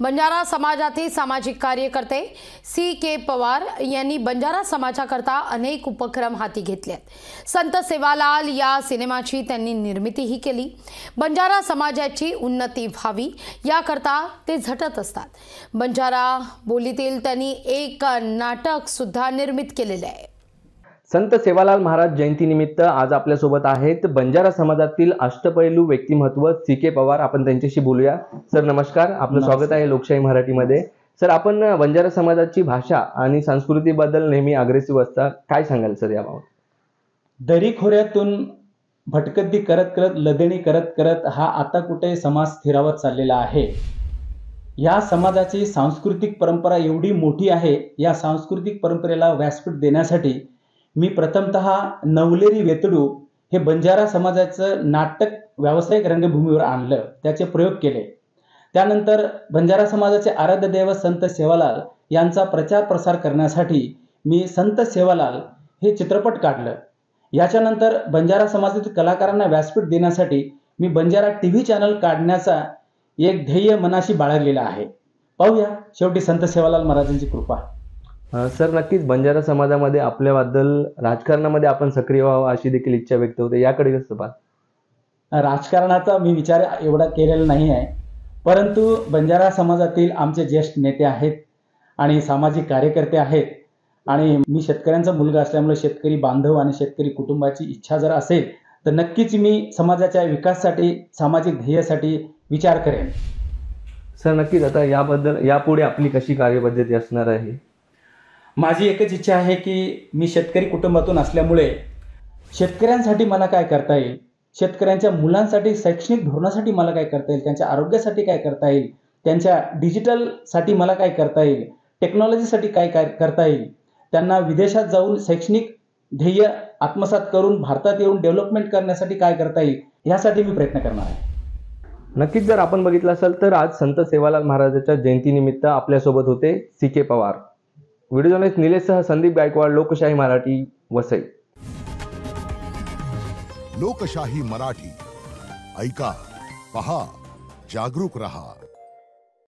बंजारा समाजातील सामाजिक कार्यकर्ते सी.के. पवार यांनी बंजारा समाजाकरता अनेक उपक्रम हाती घेतलेत। संत सेवालाल या सिनेमाची त्यांनी निर्मितीही केली। बंजारा समाजाची उन्नती व्हावी याकरता ते झटत असतात। बंजारा बोलीतील त्यांनी एक नाटक सुद्धा निर्मित केलेले आहे। संत सेवालाल महाराज जयंती निमित्त आज आपल्या सोबत आहेत बंजारा समाजातील अष्टपैलू व्यक्तिमत्व सी.के. पवार। आपण त्यांच्याशी बोलूया। सर नमस्कार, आपलं स्वागत आहे लोकशाही मराठीमध्ये। सर, आपण बंजारा समाजाची भाषा आणि संस्कृतीबद्दल नेहमी अग्रेसिव्ह असता, काय सांगाल सर याबाबत? दरीखोऱ्यातून भटकंती करत करत लदणी करत करत हा आता कुठे समाज स्थिरावत चाललेला आहे। या समाजाची सांस्कृतिक परंपरा एवढी मोठी आहे, या सांस्कृतिक परंपरेला व्यासपीठ देण्यासाठी मी प्रथमतः नवलेरी वेतडू हे बंजारा समाजाचं नाटक व्यावसायिक रंगभूमीवर आणलं, त्याचे प्रयोग केले। त्यानंतर बंजारा समाजाचे आराध्य दैवत संत सेवालाल यांचा प्रचार प्रसार करण्यासाठी मी संत सेवालाल हे चित्रपट काढलं। याच्यानंतर बंजारा समाजातील कलाकारांना व्यासपीठ देण्यासाठी मी बंजारा टीव्ही चॅनल काढण्याचा एक ध्येय मनाशी बाळगलेला आहे। पाहूया शेवटी संत सेवालाल महाराजांची कृपा। सर, नक्कीच बंजारा समाजामध्ये आपल्याबद्दल राजकारणामध्ये आपण सक्रिय व्हावं अशी देखील इच्छा व्यक्त होते, याकडे कसं पाहता? राजकारणाचा मी विचार एवढा केलेला नाही आहे, परंतु बंजारा समाजातील आमचे ज्येष्ठ नेते आहेत आणि सामाजिक कार्यकर्ते आहेत आणि मी शेतकऱ्यांचा मुलगा असल्यामुळे शेतकरी बांधव आणि शेतकरी कुटुंबाची इच्छा जर असेल तर नक्कीच मी समाजाच्या विकासासाठी सामाजिक ध्येयासाठी विचार करेन। सर, नक्कीच आता याबद्दल यापुढे आपली कशी कार्यपद्धती असणार आहे? माझी एकच इच्छा आहे की मी शेतकरी कुटुंबातून असल्यामुळे शेतकऱ्यांसाठी मला काय करता येईल, शेतकऱ्यांच्या मुलांसाठी शैक्षणिक धोरणासाठी मला काय करता येईल, त्यांच्या आरोग्यासाठी काय करता येईल, त्यांच्या डिजिटलसाठी मला काय करता येईल, टेक्नॉलॉजीसाठी काय काय करता येईल, त्यांना विदेशात जाऊन शैक्षणिक ध्येय आत्मसात करून भारतात येऊन डेव्हलपमेंट करण्यासाठी काय करता येईल, यासाठी मी प्रयत्न करणार आहे। नक्कीच जर आपण बघितलं असेल तर आज संत सेवालाल महाराजांच्या जयंतीनिमित्त आपल्यासोबत होते सी.के. पवार। व्हिडिओ जर्नलिस्ट निलेशसह संदीप गायकवाड, लोकशाही मराठी, वसई। लोकशाही मराठी, ऐका, पहा, जागरूक रहा।